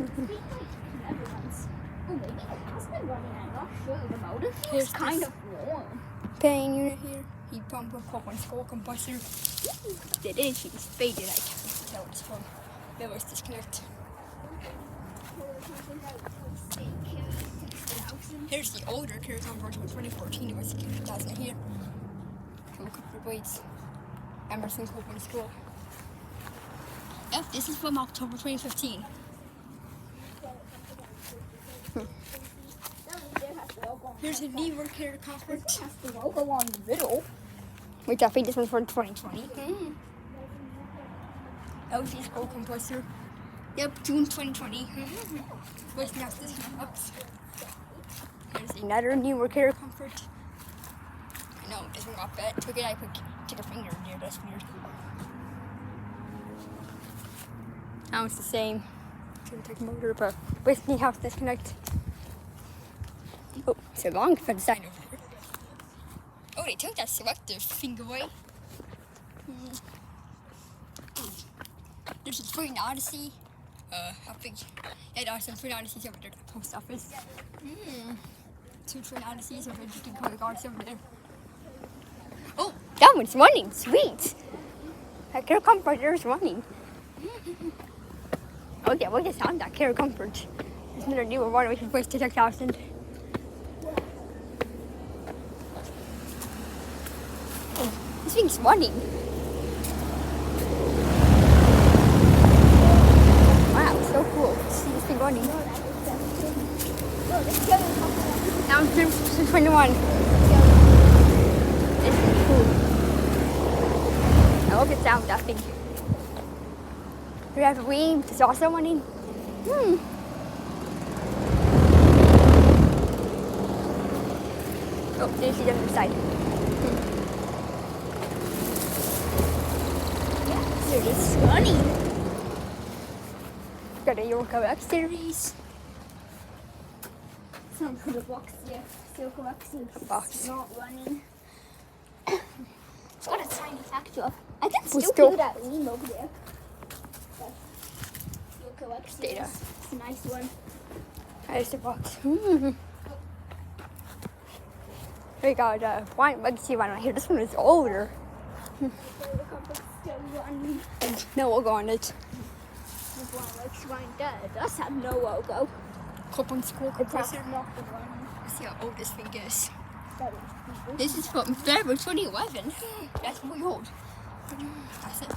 Oh, maybe it has been running. I'm not sure. The motor Here's feels kind of warm. Fan unit here. Heat pump, one school compressor. The energy is faded. I can't tell what it's from. Let's disconnect. Here's the older Germantown version from 2014. It was 2000 here. Comfort weights. Emerson Copeland School. Yep, this is from October 2015. Here's a knee work here comfort. Has the logo on the middle. Which I think this one's for 2020. LG school compressor. Yep, June 2020. Where's now this box? There's another new work here comfort. I know, it doesn't lock that. Took it, I put a finger in there, that's weird. Now it's the same. Shouldn't take motor, but Whitney House disconnect. Oh, it's a long fence sign over here. Oh, they took that selective thing away. There's a Train Odyssey. I think, yeah, there's some Train Odysseys over there at the post office. 2 Train Odysseys over there, you can call the guards over there. Oh, that one's running, sweet. That Care Comfort there is running. Oh yeah, what is that sound? That Care Comfort. There's another newer one which is voice to 6,000. Oh, this thing's running. Wow, so cool to see this thing running. Now it's 21. This is cool. I love the sound of that thing. We have a wing, it's also running. Oh, there's the other side. Yeah, there it is running. Got a Yorko X series. Some for the box, yeah. Silk X is box. not running. It's got a tiny factor. I can We still still- hear that lean over there. Silk X Data. It's a nice one. There's the box. We got a wine legacy one right here. This one is older. The compass still running. No logo on it. The one looks running dead. It does have no logo. Copeland School It's compressor. not the running. Let's see how old this thing is. That is This is from February 2011. That's really old. That's it.